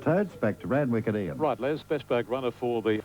Toads, back to Randwick at Ian. Right, Les, best back runner for the...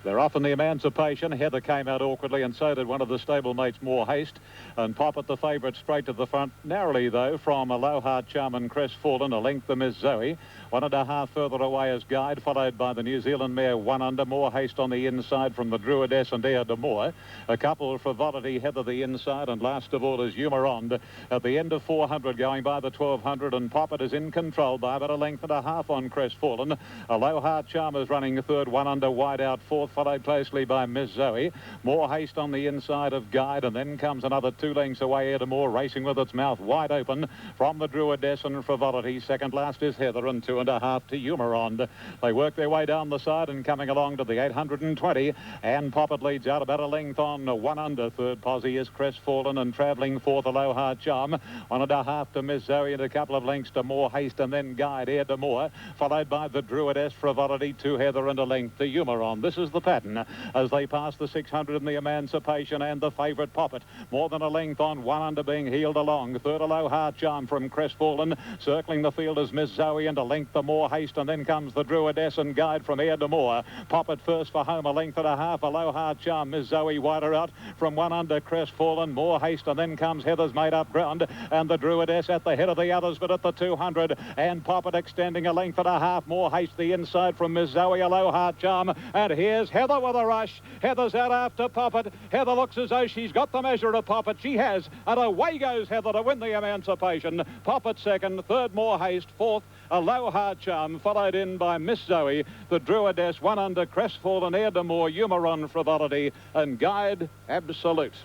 They're off in the Emancipation. Heather came out awkwardly, and so did one of the stablemates, More Haste. And Poppet, the favourite, straight to the front. Narrowly, though, from Aloha Charm and Crestfallen, a length the Miss Zoe. 1.5 further away as Guide, followed by the New Zealand mare, One Under. More Haste on the inside from the Druidess and Air de Moore. A couple, Frivolity, Heather the inside, and last of all is Humoronde. At the end of 400, going by the 1200, and Poppet is in control by about 1.5 lengths on Crestfallen. Aloha Charm is running third, One Under, wide out fourth, followed closely by Miss Zoe. More Haste on the inside of Guide, and then comes another 2 lengths away, Edamore, racing with its mouth wide open from the Druidess and Frivolity. Second last is Heather, and 2.5 to Humoronde. They work their way down the side and coming along to the 820, and Poppet leads out about 1 length on One Under. Third posse is Crestfallen, and travelling fourth, Aloha Charm. 1.5 to Miss Zoe, and a couple of lengths to More Haste, and then Guide, Air de Moore, followed by the Druidess, Frivolity, 2 Heather, and 1 length to Humoronde. This is the pattern as they pass the 600 in the Emancipation, and the favourite Poppet more than 1 length on One Under, being heeled along. Third, Aloha Charm from Crestfallen. Circling the field is Miss Zoe, and 1 length the More Haste, and then comes the Druidess and Guide from Air de Moore. Poppet first for home, 1.5 lengths. Aloha Charm, Miss Zoe wider out from One Under, Crestfallen, More Haste, and then comes Heather's made up ground, and the Druidess at the head of the others, but at the 200, and Poppet extending 1.5 lengths. More Haste the inside from Miss Zoe, Aloha Charm, and here's Heather with a rush. Heather's out after Poppet. Heather looks as though she's got the measure of Poppet. She has, and away goes Heather to win the Emancipation. Poppet second, third More Haste, fourth Aloha Charm, followed in by Miss Zoe, the Druidess, One Under, Crestfallen, Air de Moore, Humoronde, Frivolity, and Guide Absolute.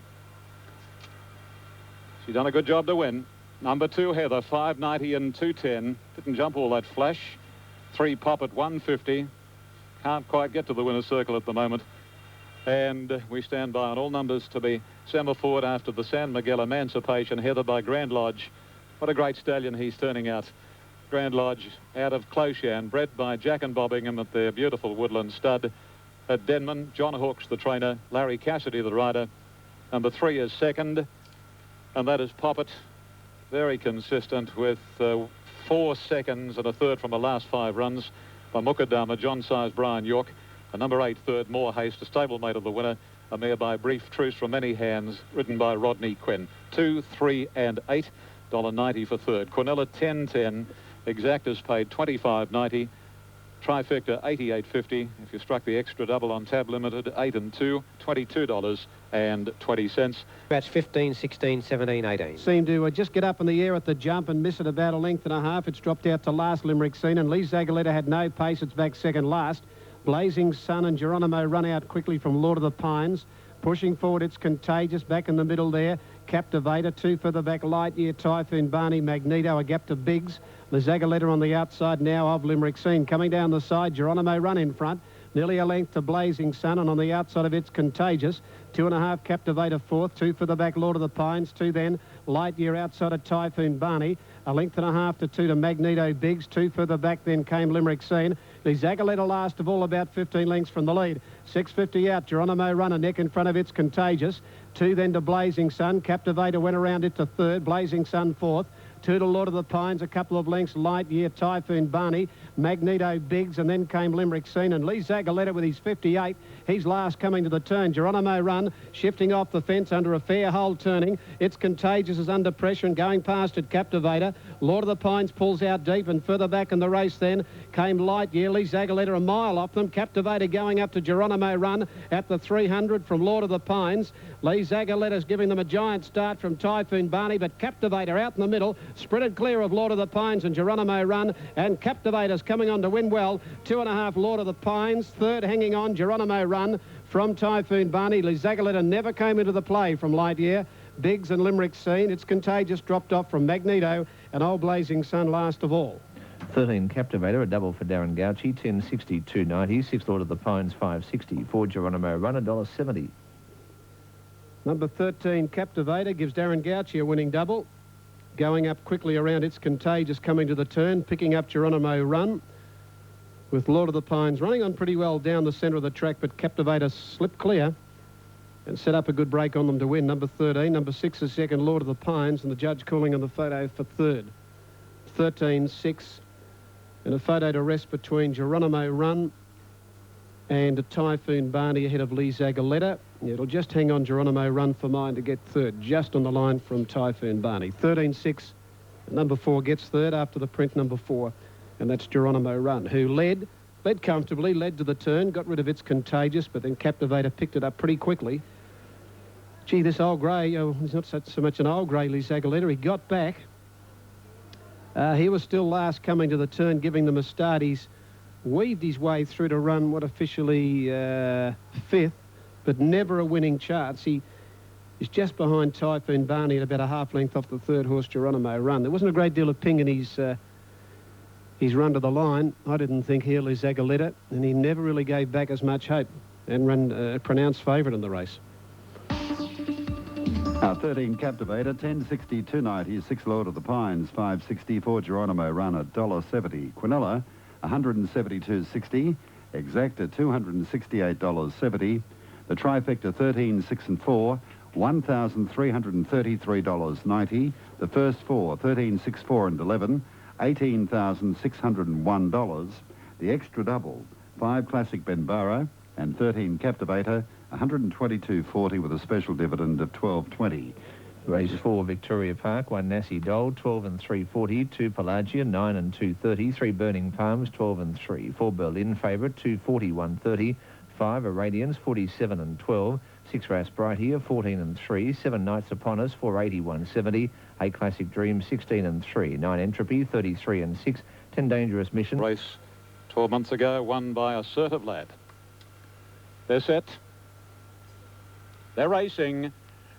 She's done a good job to win. Number 2 Heather, 5.90 and 2.10. Didn't jump all that flash. 3 Poppet, 1.50. Can't quite get to the winner's circle at the moment. And we stand by on all numbers to be semaphore after the San Miguel Emancipation. Heather by Grand Lodge. What a great stallion he's turning out. Grand Lodge out of Closhan, bred by Jack and Bob Ingham at their beautiful Woodland stud at Denman. John Hawkes the trainer, Larry Cassidy the rider. Number 3 is second, and that is Poppet. Very consistent with 4 seconds and a third from the last 5 runs by Mukadama, John Size, Brian York. A number 8 third, More Haste, a stablemate of the winner. A mare by Brief Truce from Many Hands, ridden by Rodney Quinn. 2, 3 and 8, $1.90 for third. Quinella 10.10, Exactas paid $25.90. Trifecta 88.50. If you struck the extra double on Tab Limited, 8 and 2, $22.20. That's 15, 16, 17, 18. Seemed to just get up in the air at the jump and miss it about 1.5 lengths. It's dropped out to last, Limerick Scene, and Lee Zagaletta had no pace. It's back second last. Blazing Sun and Geronimo run out quickly from Lord of the Pines. Pushing forward, it's Contagious back in the middle there. Captivator, 2 further back, Lightyear, Typhoon, Barney, Magneto, a gap to Biggs. The Zagaletta on the outside now of Limerick Scene. Coming down the side, Geronimo run in front. Nearly 1 length to Blazing Sun, and on the outside of it's Contagious. 2.5 Captivator fourth, 2 for the back, Lord of the Pines, 2 then Lightyear outside of Typhoon Barney. 1.5 lengths to 2 to Magneto Biggs, 2 further back then came Limerick Scene. The Zagaletta last of all, about 15 lengths from the lead. 6.50 out, Geronimo run a neck in front of it's Contagious. 2 then to Blazing Sun. Captivator went around it to third, Blazing Sun fourth. 2 to Lord of the Pines, a couple of lengths, Lightyear, Typhoon, Barney, Magneto, Biggs, and then came Limerick Scene. And Lee Zagaletta with his 58, he's last coming to the turn. Geronimo run, shifting off the fence under a fair hold turning. It's Contagious is under pressure and going past it, Captivator. Lord of the Pines pulls out deep, and further back in the race then came Lightyear. Lee Zagaletta a mile off them. Captivator going up to Geronimo run at the 300 from Lord of the Pines. Lee Zagaletta's giving them a giant start from Typhoon Barney, but Captivator out in the middle, sprinted clear of Lord of the Pines and Geronimo run, and Captivator's coming on to win well. 2.5 Lord of the Pines, third hanging on Geronimo run from Typhoon Barney. Lee Zagaletta never came into the play from Lightyear. Biggs and Limerick Scene. It's Contagious dropped off from Magneto, and Old Blazing Sun last of all. 13 Captivator, a double for Darren Gauci, 10.60, 2.90. 6 Lord of the Pines, 5.60. 4 Geronimo run, $1.70. Number 13 Captivator gives Darren Gauci a winning double. Going up quickly around it's Contagious coming to the turn, picking up Geronimo run. With Lord of the Pines running on pretty well down the centre of the track, but Captivator slipped clear and set up a good break on them to win. Number 13. Number 6 is second, Lord of the Pines, and the judge calling on the photo for third. 13, 6, And a photo to rest between Geronimo Run and Typhoon Barney ahead of Lee Zagaletta. It'll just hang on Geronimo Run for mine to get third, just on the line from Typhoon Barney. 13.6, number 4 gets third after the print number 4, and that's Geronimo Run, who led comfortably, led to the turn, got rid of It's Contagious, but then Captivator picked it up pretty quickly. Gee, this old grey, he's not so much an old grey, Lee Zagaletta. He got back. He was still last coming to the turn, giving them a start. He's weaved his way through to run what officially 5th, but never a winning chance. He is just behind Typhoon Barney at about a half length off the third horse, Geronimo Run. There wasn't a great deal of ping in his run to the line. I didn't think here, Lee Zagaletta, and he never really gave back as much hope and ran a pronounced favourite in the race. 13 Captivator, 10.60, 2.90, 6 Lord of the Pines, 5.60 for Geronimo Run, $1.70. Quinella, 172.60. Exacta, $268.70. The trifecta, 13, 6 and 4, $1,333.90. The first 4, 13, 6, 4 and 11, $18,601. The extra double, 5 Classic Benbara and 13 Captivator, $122.40 with a special dividend of $12.20. Race 4, Victoria Park, 1 Nassie Dole, 12 and 3.40, 2 Pelagia, 9 and 2.30, 3 Burning Palms, 12 and 3, 4 Berlin favourite, 2.40, 1.30, 5 Irradiance, 47 and 12, 6 Ras Bright here, 14 and 3, 7 Nights Upon Us, 4.80, 1.70, 8 Classic Dream, 16 and 3, 9 Entropy, 33 and 6, 10 Dangerous Mission. Race 12 months ago, won by Assertive Lad. They're set. They're racing.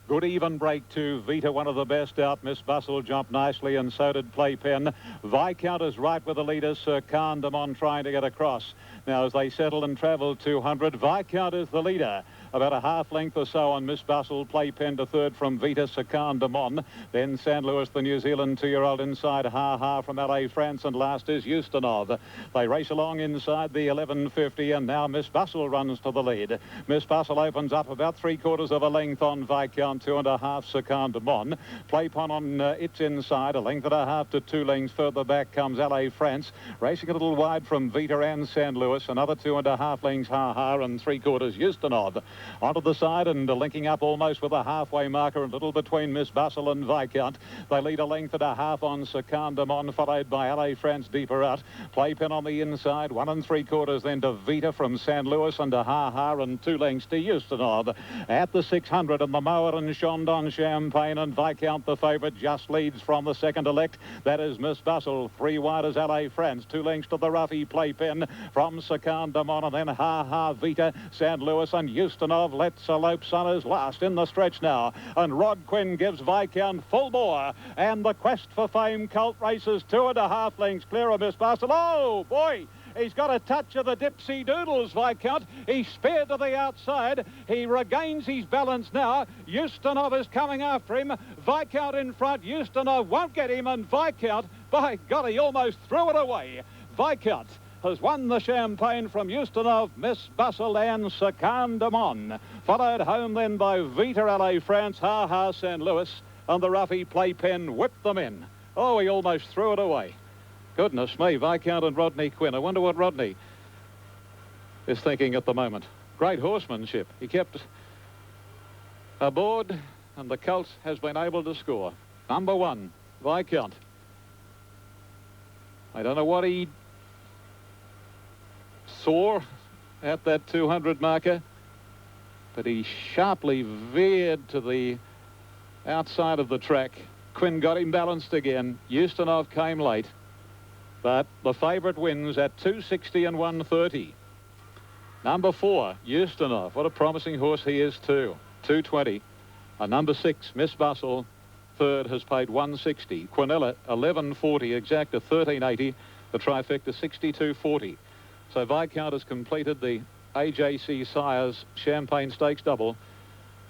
Good even break to Vita, one of the best out. Miss Bustle jumped nicely, and so did Playpen. Viscount is right with the leader, Sir Candamon, trying to get across. Now, as they settle and travel 200, Viscount is the leader. About a half length or so on Miss Bustle. Playpen to third from Vita, Sir Candamon. Then San Luis, the New Zealand 2-year-old inside. Ha Ha from LA France, and last is Ustinov. They race along inside the 11.50, and now Miss Bustle runs to the lead. Miss Bustle opens up about 3/4 of a length on Viscount, 2.5 Sir Candamon. Playpen on its inside, a length and a half to 2 lengths further back comes LA France, racing a little wide from Vita and San Luis. Another 2.5 lengths Ha Ha, and 3/4 Ustinov. Onto the side and linking up almost with a halfway marker, a little between Miss Bustle and Viscount. They lead a length and a half on Sir Candamon, followed by LA France deeper out. Playpen on the inside, 1 3/4 then to Vita from San Luis, and to Ha Ha, and 2 lengths to Ustinov. At the 600, and the mower and Chandon Champagne, and Viscount the favourite just leads from the second elect. That is Miss Bustle. 3 wide as LA France, 2 lengths to the roughy Playpen from Sir Candamon, and then Ha Ha, Vita, San Luis, and Ustinov. Let's Elope Son is last in the stretch now, and Rod Quinn gives Viscount full bore, and the Quest for Fame Colt races 2.5 lengths clear of Miss Bustle. Oh boy, he's got a touch of the Dipsy Doodles, Viscount. He's speared to the outside. He regains his balance now. Ustinov is coming after him. Viscount in front. Ustinov won't get him, and Viscount, by God, he almost threw it away. Viscount has won the Champagne from Ustinov, Miss Bustle and Sir Candamon. Followed home then by Vita, LA France, Ha Ha, San Luis, and the roughy Playpen whipped them in. Oh, he almost threw it away. Goodness me, Viscount and Rodney Quinn. I wonder what Rodney is thinking at the moment. Great horsemanship. He kept aboard, and the colt has been able to score. Number 1, Viscount. I don't know what he saw at that 200 marker, but he sharply veered to the outside of the track. Quinn got him balanced again. Ustinov came late, but the favourite wins at 260 and 130. Number 4, Ustinov. What a promising horse he is too. 220. Number 6, Miss Bustle, third, has paid 160. Quinella, 11.40. Exacta, 13.80. The trifecta, 62.40. So Viscount has completed the AJC Sires Champagne Stakes double.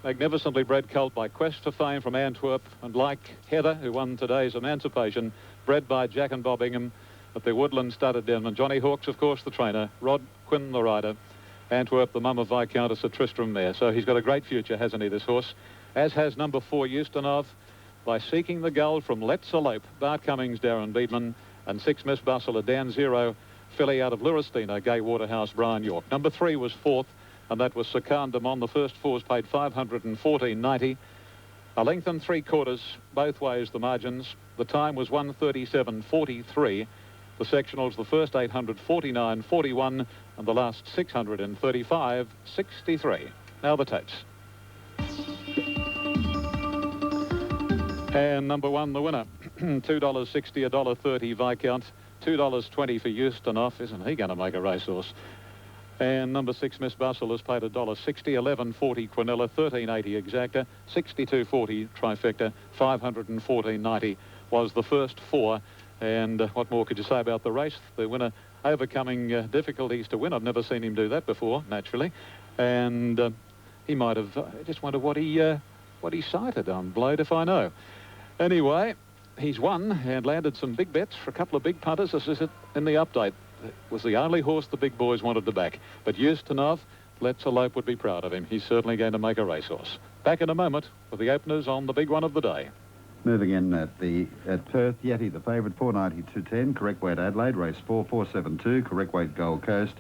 Magnificently bred colt by Quest for Fame from Antwerp, and like Heather, who won today's Emancipation, bred by Jack and Bob Ingham at the Woodland Studded Den. And Johnny Hawkes, of course, the trainer. Rod Quinn, the rider. Antwerp, the mum of Viscount, Sir Tristram there. So he's got a great future, hasn't he, this horse? As has number 4, Ustinov, by seeking the gold from Let's Elope, Bart Cummings, Darren Beedman, And 6 Miss Bustle, a Dan Zero filly out of Luristina, Gay Waterhouse, Brian York. Number 3 was 4th, and that was Secundum. The first 4's paid $514.90. A length and 3/4 both ways the margins. The time was 1:37.43. The sectionals, the first 800 49.41 and the last 635.63. Now the tapes. And number 1, the winner. $2.60, $1.30 Viscount, $2.20 for Eustonov. Isn't he going to make a racehorse? And number 6, Miss Bustle, has paid $1.60, $11.40 Quinella, $13.80 Exacta, $62.40 Trifecta, $514.90 was the first 4. And what more could you say about the race? The winner overcoming difficulties to win. I've never seen him do that before, naturally. And he might have, I just wonder what he sighted on Blade, if I know. Anyway, he's won and landed some big bets for a couple of big punters. This is it in the update. It was the only horse the big boys wanted to back. But Eustonov, Let's Elope would be proud of him. He's certainly going to make a racehorse. Back in a moment with the openers on the big one of the day. Moving in at Perth, Yeti, the favourite, 490-210. Correct weight Adelaide, race 4, 472. Correct weight Gold Coast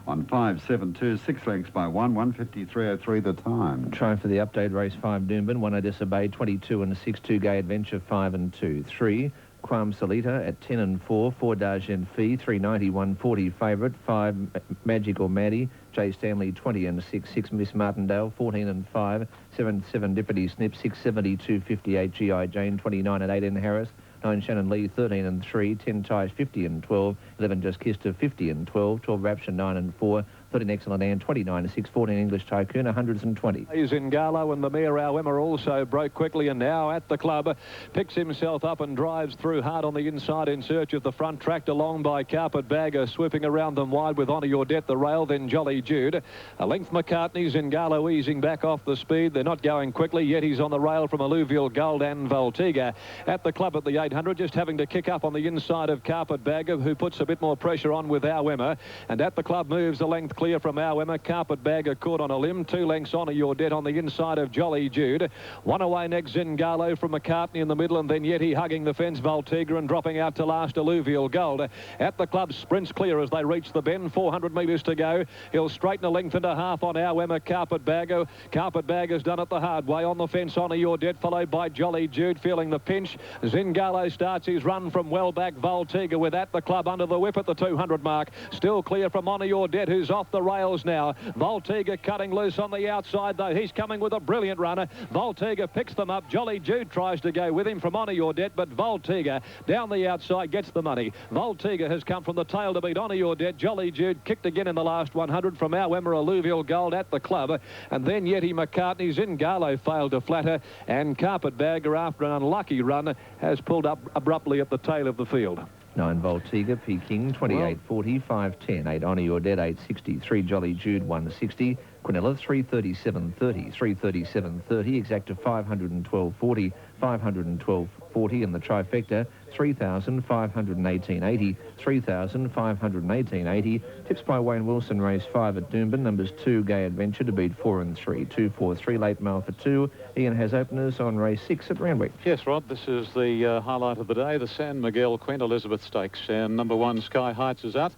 on 572, 6 lengths by 1, 153.03 the time. Try for the update, race 5 Doomben, 1 I Disobeyed, 22 and 6, 2 Gay Adventure, 5 and 2, 3. Quam Salita at 10 and 4, 4 Darjen Fee, 390, 140 favourite, 5 Magical Maddie, J Stanley 20 and 6, 6 Miss Martindale, 14 and 5, 7 Deputy Snip, 670, 258 GI Jane, 29 and 18 Harris, 9 Shannon Lee, 13 and 3, 10 Ties, 50 and 12, 11 Just Kissed her, 50 and 12, 12 Rapture, 9 and 4, 13 Excellent Anne, 29 and 6, 14 English Tycoon, 120. He's in Garlow, and the mare Our Emma also broke quickly, and now at the club picks himself up and drives through hard on the inside in search of the front, tracked along by Carpetbagger, swooping around them wide with Honour Your Debt, the rail, then Jolly Jude. A length McCartney's in Garlow, easing back off the speed. They're not going quickly yet. He's on the rail from Alluvial Gold and Voltiga. At the club at the 800, just having to kick up on the inside of Carpetbagger, who puts a bit more pressure on with Our Emma. And at the club moves a length clear from Our Emma. Carpetbagger caught on a limb. 2 lengths Honour Your Debt on the inside of Jolly Jude. 1 away next Zingalo from McCartney in the middle, and then Yeti hugging the fence, Voltiga, and dropping out to last Alluvial Gold. At the club, sprints clear as they reach the bend. 400 metres to go. He'll straighten a length and a half on Our Emma. Carpetbagger. Carpetbagger's done it the hard way. On the fence, Honour Your Debt, followed by Jolly Jude, feeling the pinch. Zingalo starts his run from well back. Voltiga with at the club under the whip at the 200 mark. Still clear from Honour Your Debt, who's off the rails now. Voltiga cutting loose on the outside, though. He's coming with a brilliant runner. Voltiga picks them up. Jolly Jude tries to go with him from Honour Your Debt, but Voltiga down the outside gets the money. Voltiga has come from the tail to beat Honour Your Debt. Jolly Jude kicked again in the last 100 from Our Emma. Alluvial Gold at the club. And then Yeti McCartney's in Garlow failed to flatter, and Carpetbagger, after an unlucky run, has pulled up abruptly at the tail of the field. 9 Voltiga, Peking, 28.40, 5.10, 8 Honour Your Debt, 8.60, 3 Jolly Jude, 1.60, Quinella, 337.30, 337.30, Exacta 512.40, 512.40, and the trifecta 3,518.80, 3,518.80. Tips by Wayne Wilson, race 5 at Doomben. Numbers 2 Gay Adventure to beat 4 and 3, 2, 4, 3 Late Mail for 2. Ian has openers on race 6 at Randwick. Yes, Rod, this is the highlight of the day, the San Miguel Queen Elizabeth Stakes, and number 1 Sky Heights is out.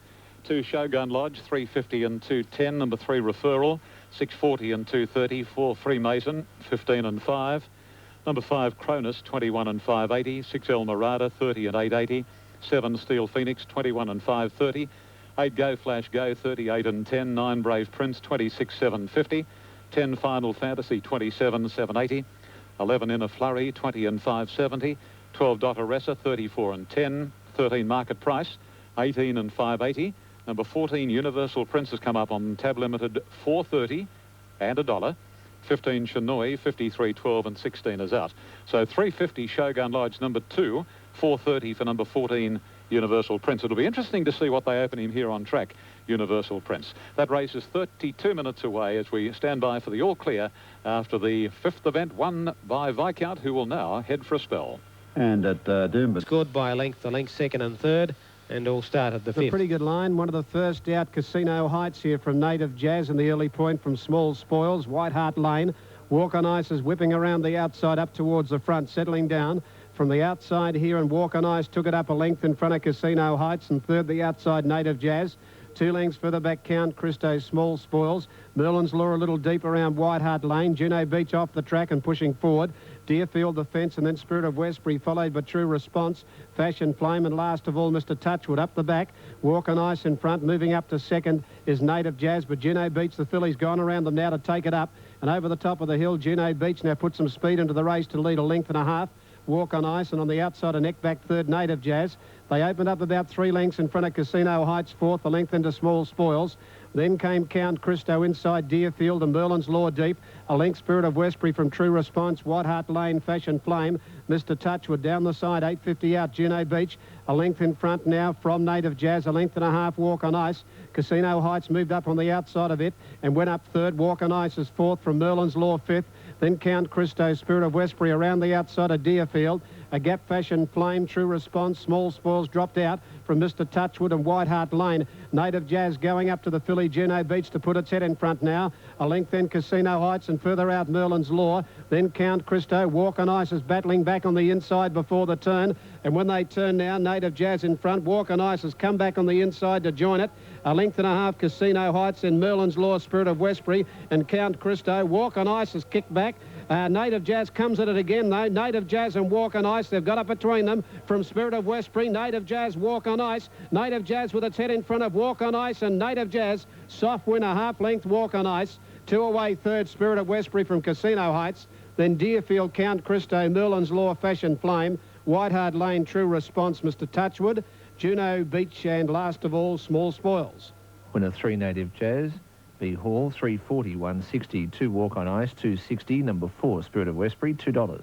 2 Shogun Lodge, 350 and 210. Number 3 Referral, 640 and 230. 4 Freemason, 15 and 5. Number 5 Cronus, 21 and 580. 6 El Mirada, 30 and 880. 7 Steel Phoenix, 21 and 530. 8 Go Flash Go, 38 and 10. 9 Brave Prince, 26 750. 10 Final Fantasy, 27 780. 11 Inner Flurry, 20 and 570. 12 Dotteressa, 34 and 10. 13 Market Price, 18 and 580. Number 14 Universal Prince has come up on tab limited, 430 and $1. 15 Chinoy, 53, 12 and 16 is out. So 350 Shogun Lodge, number 2, 430 for number 14 Universal Prince. It'll be interesting to see what they open him here on track, Universal Prince. That race is 32 minutes away as we stand by for the all clear after the 5th event won by Viscount, who will now head for a spell. And at Doomben. Scored by a length, the length second and third, and all started the 5th. A pretty good line. One of the first out, Casino Heights here from Native Jazz, and the early point from Small Spoils. White Hart Lane. Walk on Ice is whipping around the outside up towards the front, settling down. from the outside here, and Walk on Ice took it up a length in front of Casino Heights, and third the outside Native Jazz. 2 lengths further back, Count Christo, Small Spoils. Merlin's Law a little deep around White Hart Lane. Juno Beach off the track and pushing forward. Deerfield the fence, and then Spirit of Westbury followed by True Response, Fashion Flame, and last of all Mr. Touchwood up the back. Walk on Ice in front. Moving up to second is Native Jazz, but Juno Beach, the filly's gone around them now to take it up. And over the top of the hill, Juno Beach now put some speed into the race to lead a length and a half. Walk on Ice, and on the outside a neck back third, Native Jazz. They opened up about 3 lengths in front of Casino Heights, fourth, a length into Small Spoils. Then came Count Christo inside Deerfield and Merlin's Law deep. A length Spirit of Westbury from True Response, White Hart Lane, Fashion Flame. Mr. Touchwood down the side, 8.50 out, Juno Beach. A length in front now from Native Jazz, a length and a half, Walk on Ice. Casino Heights moved up on the outside of it and went up third. Walk on Ice is fourth from Merlin's Law, fifth. Then Count Christo, Spirit of Westbury around the outside of Deerfield. A gap, Fashion Flame, True Response, Small Spoils dropped out from Mr. Touchwood and White Hart Lane. Native Jazz going up to the filly Juno Beach to put its head in front now. A length then Casino Heights, and further out Merlin's Law. Then Count Christo. Walk on Ice is battling back on the inside before the turn. And when they turn now, Native Jazz in front. Walk on Ice has come back on the inside to join it. A length and a half Casino Heights, and Merlin's Law, Spirit of Westbury, and Count Christo. Walk on Ice has kicked back. Native Jazz comes at it again, though. Native Jazz and Walk on Ice, they've got up between them from Spirit of Westbury. Native Jazz, Walk on Ice. Native Jazz with its head in front of Walk on Ice, and Native Jazz, soft winner, half length, Walk on Ice. 2 away, third, Spirit of Westbury from Casino Heights. Then Deerfield, Count Christo, Merlin's Law, Fashion Flame, White Hart Lane, True Response, Mr. Touchwood, Juno Beach, and last of all, Small Spoils. Winner 3, Native Jazz. B Hall, 340, 160. 2 Walk on Ice, 260. Number 4, Spirit of Westbury, $2.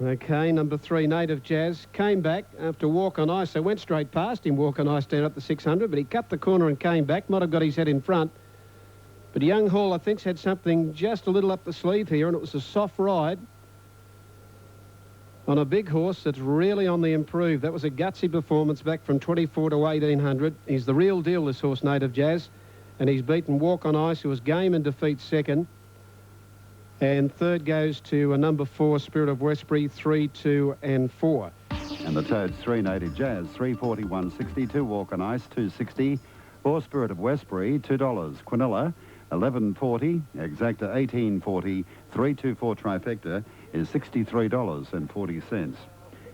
Okay, number 3, Native Jazz, came back after Walk on Ice. They went straight past him, Walk on Ice, down at the 600, but he cut the corner and came back. Might have got his head in front. But Young Hall, I think, had something just a little up the sleeve here, and it was a soft ride on a big horse that's really on the improve. That was a gutsy performance back from 24 to 1800. He's the real deal, this horse, Native Jazz. And he's beaten Walk on Ice, who was game and defeat second. And third goes to a number 4, Spirit of Westbury, 3, 2, and 4. And the Toads 3, Native Jazz, 340, 160. 2 Walk on Ice, 260. 4 Spirit of Westbury, $2. Quinella, 11.40. Exacta, 18.40. 324 Trifecta is $63.40.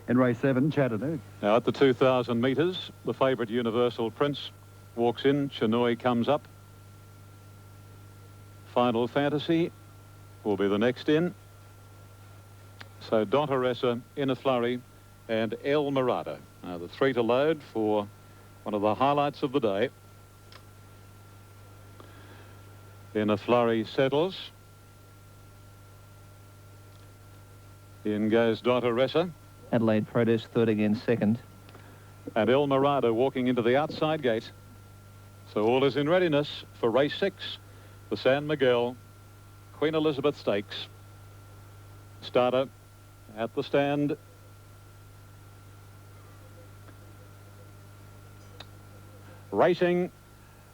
In race 7, Chattanooga. Now at the 2,000 metres, the favourite Universal Prince walks in. Chinoy comes up. Final Fantasy will be the next in. So Donteressa, In a Flurry, and El Mirado. Now the 3 to load for one of the highlights of the day. In a Flurry settles. In goes Donteressa. Adelaide Protest, third against second. And El Mirado walking into the outside gate. So all is in readiness for race 6. The San Miguel Queen Elizabeth Stakes. Starter at the stand. Racing.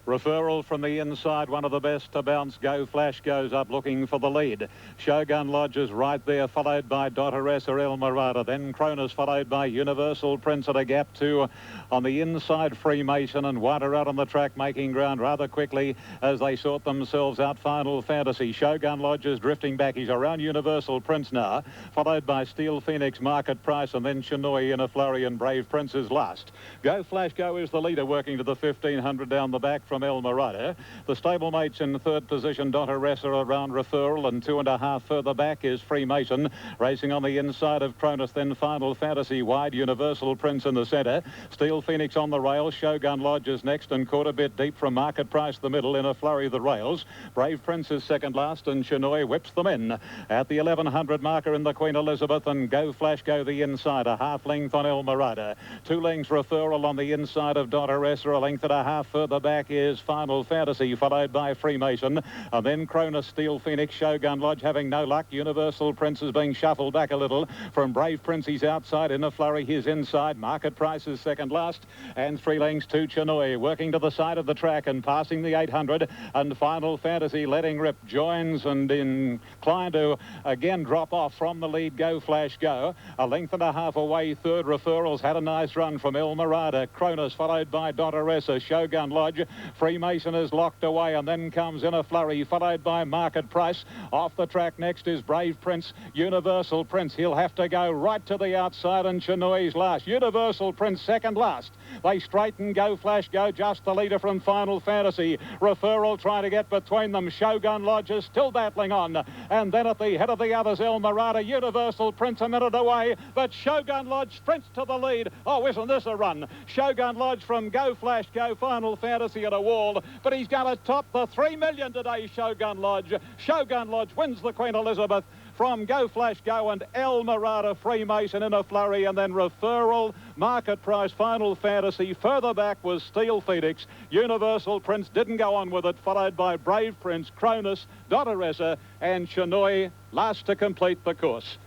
Referral from the inside, one of the best to bounce. Go Flash goes up looking for the lead. Shogun Lodge is right there, followed by Donteressa, El Mirado. Then Cronus, followed by Universal Prince at a gap 2. On the inside, Freemason, and Wider out on the track, making ground rather quickly as they sort themselves out. Final Fantasy. Shogun Lodge is drifting back. He's around Universal Prince now, followed by Steel Phoenix, Market Price, and then Chinoy, In a Flurry, and Brave Prince is last. Go Flash Go is the leader, working to the 1,500 down the back from El Mirado. The stablemates in third position, Donteressa around Referral, and 2.5 further back is Freemason. Racing on the inside of Cronus, then Final Fantasy wide, Universal Prince in the centre. Steel Phoenix on the rails, Shogun Lodge is next, and caught a bit deep from Market Price the middle, In a Flurry the rails. Brave Prince is second last, and Chinoy whips them in. At the 1,100 marker in the Queen Elizabeth, and Go Flash Go the inside, a half length on El Mirado. 2 lengths Referral on the inside of Donteressa, a length and a half further back is is Final Fantasy, followed by Freemason, and then Cronus, Steel Phoenix, Shogun Lodge having no luck. Universal Prince is being shuffled back a little from Brave Prince. He's outside. In a flurry, he's inside. Market Price is second last, and 3 lengths to Chinoy, working to the side of the track and passing the 800, and Final Fantasy letting rip, joins and inclined to again drop off from the lead. Go Flash Go, a length and a half away. Third, Referrals had a nice run from El Mirada. Cronus followed by Dotteressa. Shogun Lodge. Freemason is locked away, and then comes In a Flurry, followed by Market Price. Off the track next is Brave Prince. Universal Prince, he'll have to go right to the outside, and Chinoy's last. Universal Prince second last. They straighten. Go Flash Go, just the leader from Final Fantasy. Referral trying to get between them. Shogun Lodge is still battling on, and then at the head of the others, El Mirada. Universal Prince a minute away, but Shogun Lodge sprints to the lead. Oh, isn't this a run? Shogun Lodge from Go Flash Go, Final Fantasy at a wall, but he's going to top the 3 million today, Shogun Lodge. Shogun Lodge wins the Queen Elizabeth from Go Flash Go, and El Mirada, Freemason, In a Flurry, and then Referral, Market Price, Final Fantasy. Further back was Steel Phoenix. Universal Prince didn't go on with it, followed by Brave Prince, Cronus, Dotteressa, and Chinoy last to complete the course.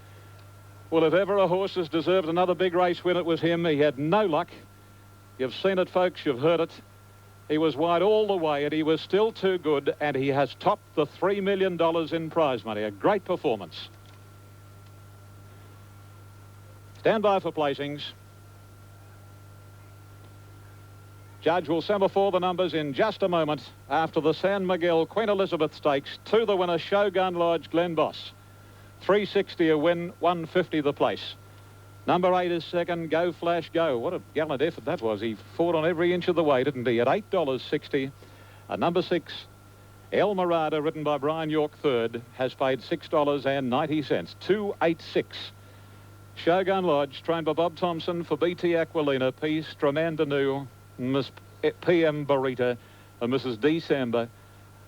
Well, if ever a horse has deserved another big race win, it was him. He had no luck. You've seen it, folks. You've heard it. He was wide all the way, and he was still too good, and he has topped the $3 million in prize money. A great performance. Stand by for placings. Judge will semaphore the numbers in just a moment after the San Miguel Queen Elizabeth Stakes. To the winner, Shogun Lodge, Glen Boss. 360 a win, 150 the place. Number 8 is second, Go Flash Go. What a gallant effort that was. He fought on every inch of the way, didn't he? At $8.60. Number 6, El Mirada, ridden by Brian York, third, has paid $6.90. 286. Shogun Lodge, trained by Bob Thompson for BT Aquilina, P. Stramandanu, Miss PM Barita, and Mrs. December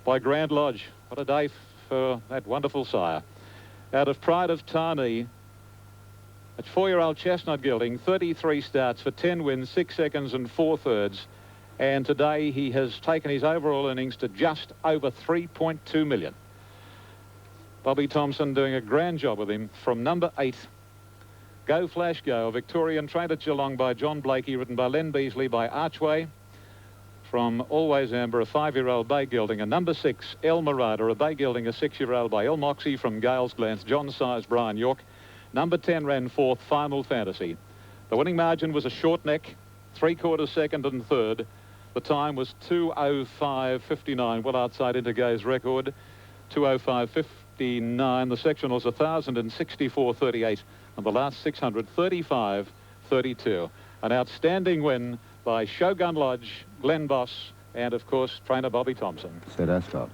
by Grand Lodge. What a day for that wonderful sire. Out of Pride of Tarnee, at 4-year-old Chestnut Gelding, 33 starts for 10 wins, 6 seconds and 4 thirds. And today he has taken his overall earnings to just over 3.2 million. Bobby Thompson doing a grand job with him. From number 8, Go Flash Go, a Victorian trained at Geelong by John Blakey, ridden by Len Beasley by Archway. From Always Amber, a 5-year-old bay gelding, and number 6, El Mirada, a bay gelding, a 6-year-old by El Moxie from Gales Glance, John Size, Brian York. Number 10 ran fourth, Final Fantasy. The winning margin was a short neck, 3/4 second and third. The time was 2:05.59, well outside Intergo's record. 2:05.59. The section was 1,064.38, and the last 600, 35.32. An outstanding win by Shogun Lodge, Glen Boss, and of course trainer Bobby Thompson. Said Ascot.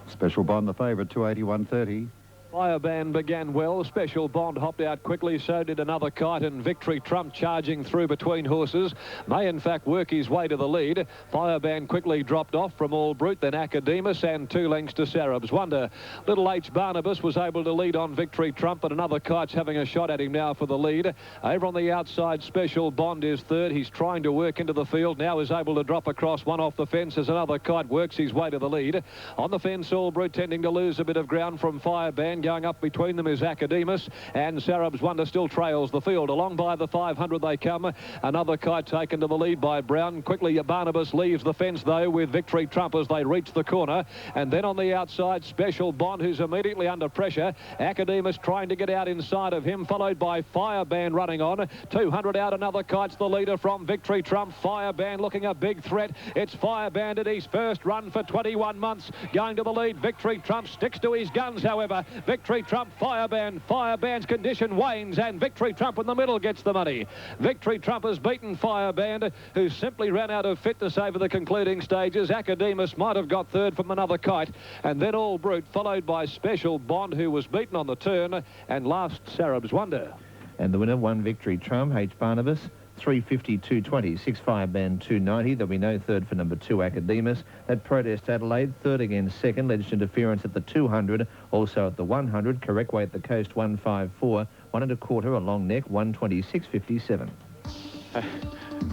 Special Bond, the favourite, 281.30. Fireban began well. Special Bond hopped out quickly. So did Another Kite, and Victory Trump charging through between horses. May in fact work his way to the lead. Fireban quickly dropped off from All Brute, then Academus, and 2 lengths to Sarab's Wonder. Little H. Barnabas was able to lead on Victory Trump, but Another Kite's having a shot at him now for the lead. Over on the outside, Special Bond is third. He's trying to work into the field. Now is able to drop across, one off the fence as Another Kite works his way to the lead. On the fence, All Brute tending to lose a bit of ground from Fireban. Going up between them is Academus, and Sarab's Wonder still trails the field. Along by the 500 they come. Another Kite taken to the lead by Brown. Quickly Barnabas leaves the fence though with Victory Trump as they reach the corner. And then on the outside, Special Bond, who's immediately under pressure. Academus trying to get out inside of him, followed by Fireban running on. 200 out, Another Kite's the leader from Victory Trump. Fireban looking a big threat. It's Fireban at his first run for 21 months. Going to the lead, Victory Trump sticks to his guns, however. Victory Trump, Fireban. Fireban's condition wanes, and Victory Trump in the middle gets the money. Victory Trump has beaten Fireban, who simply ran out of fitness over the concluding stages. Academus might have got third from Another Kite, and then All Brute, followed by Special Bond, who was beaten on the turn, and last Sarab's Wonder. And the winner, 1 Victory Trump, H. Barnabas. 350.220, 6 Fireban 290. There'll be no third for number 2 Academus. At Protest Adelaide, third again second. Legend Interference at the 200, also at the 100. Correct weight at the Coast 154, 1 1/4 a long neck 126.57.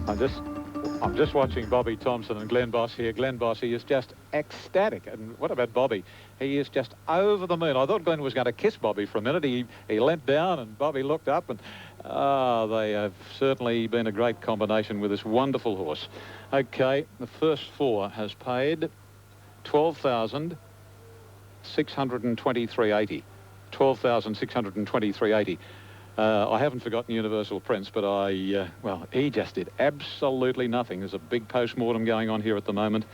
I'm just I'm just watching Bobby Thompson and Glenn Boss here. Glenn Boss, he is just ecstatic. And what about Bobby? He is just over the moon. I thought Glenn was going to kiss Bobby for a minute. He leant down and Bobby looked up, and they have certainly been a great combination with this wonderful horse. Okay, the first four has paid $12,623.80. $12,623.80. I haven't forgotten Universal Prince, but well, he just did absolutely nothing. There's a big post-mortem going on here at the moment.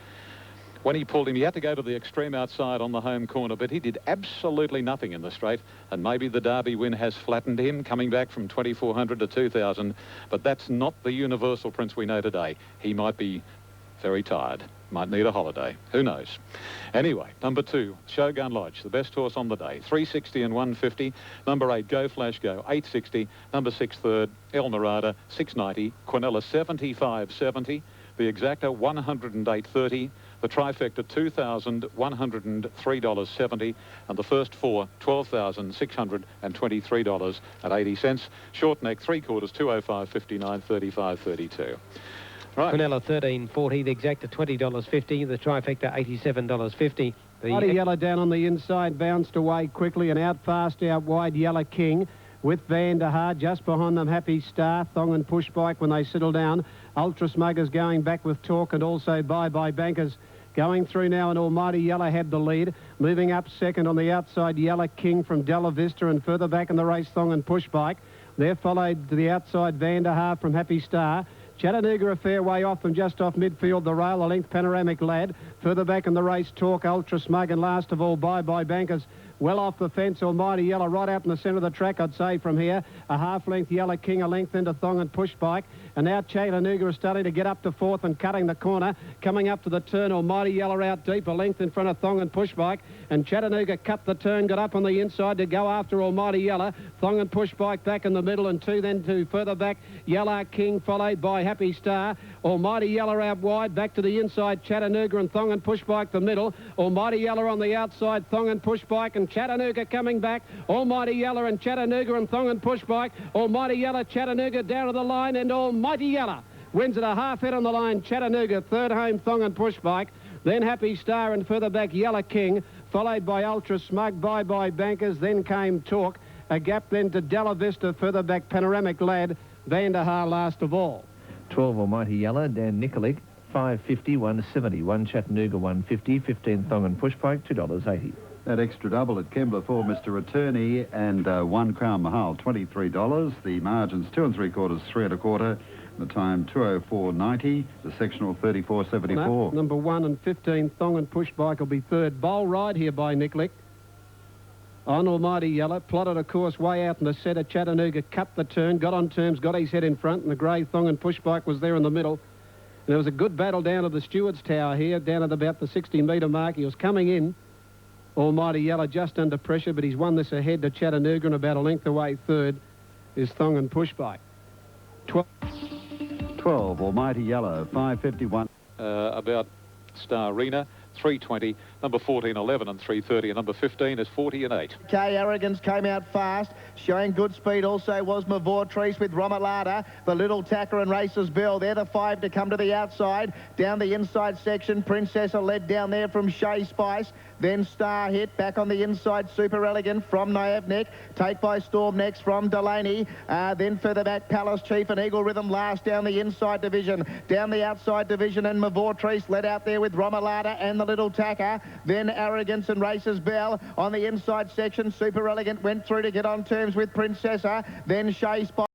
When he pulled him, he had to go to the extreme outside on the home corner, but he did absolutely nothing in the straight. And maybe the Derby win has flattened him, coming back from 2,400 to 2,000. But that's not the Universal Prince we know today. He might be very tired. Might need a holiday. Who knows? Anyway, number 2, Shogun Lodge, the best horse on the day. 360 and 150. Number 8, Go Flash Go, 860. Number 6, third, El Narada, 690. Quinella, 75.70. The exacta, 108.30. The trifecta, $2,103.70. And the first four, $12,623.80. Short neck, 3/4, 205.59, 35.32. Right. Quinella, $13.40. The exacta, $20.50. The trifecta, $87.50. Mighty Yellow down on the inside, bounced away quickly and out fast, out wide, Yellow King. With Van der Haar, just behind them, Happy Star, Thong and Push Bike when they settle down. Ultra Smuggers going back with Talk, and also Bye Bye Bankers going through now, and Almighty Yellow had the lead. Moving up second on the outside, Yellow King from Della Vista, and further back in the race, Thong and Push Bike. There followed to the outside, Van der Haar from Happy Star. Chattanooga a fair way off them, just off midfield, the rail, the length, Panoramic Lad. Further back in the race, Talk, Ultra Smug, and last of all, Bye Bye Bankers. Well off the fence, Almighty Yellow right out in the centre of the track, I'd say, from here. A half-length Yellow King, a length into Thong and Push Bike. And now Chattanooga is starting to get up to fourth and cutting the corner. Coming up to the turn, Almighty Yellow out deep, a length in front of Thong and Push Bike. And Chattanooga cut the turn, got up on the inside to go after Almighty Yellow. Thong and Push Bike back in the middle, and two then to further back, Yellow King, followed by Happy Star. Almighty Yellow out wide, back to the inside, Chattanooga and Thong and Push Bike the middle. Almighty Yellow on the outside, Thong and Push Bike, and Chattanooga coming back. Almighty Yellow and Chattanooga and Thong and Push Bike. Almighty Yellow, Chattanooga down to the line, and Almighty Yellow wins at a half head on the line. Chattanooga, third home, Thong and Push Bike. Then Happy Star, and further back, Yellow King, followed by Ultra Smug, Bye Bye Bankers. Then came Talk. A gap then to Della Vista, further back, Panoramic Lad. Van der Haar last of all. 12 Almighty Yellow, Dan Nikolic, 5.50, 1.70. 1 Chattanooga, 1.50. 15 Thong and Push Bike, $2.80. That extra double at Kembla for Mr. Attorney and 1 Crown Mahal, $23. The margins 2 3/4, 3 1/4. The time 204.90. The sectional 34.74. Number 1 and 15 Thong and Push Bike will be third. Bowl ride here by Nikolic. On Almighty Yellow, plotted a course way out in the centre. Chattanooga cut the turn, got on terms, got his head in front, and the grey Thong and Push Bike was there in the middle. And there was a good battle down at the Stewards Tower here, down at about the 60-metre mark. He was coming in. Almighty Yellow just under pressure, but he's won this ahead to Chattanooga, and about a length away third is Thong and Push Bike. 12 Almighty Yellow, 5.51. About Starina, 320. Number 14, 11 and 330. And number 15 is 40 and 8. K Arrogance came out fast, showing good speed. Also was Mavotrice with Romalada, the Little Tacker and Races Bill. They're the 5 to come to the outside. Down the inside section, Princessa led down there from Shea Spice. Then Star Hit back on the inside, Super Elegant from Niavnik. Take by Storm next from Delaney. Then further back, Palace Chief and Eagle Rhythm last down the inside division. Down the outside division, and Mavotrice led out there with Romalada and the Little Tacker. Then Arrogance and Races Bell on the inside section. Super Elegant went through to get on terms with Princessa. Then Shea Spice.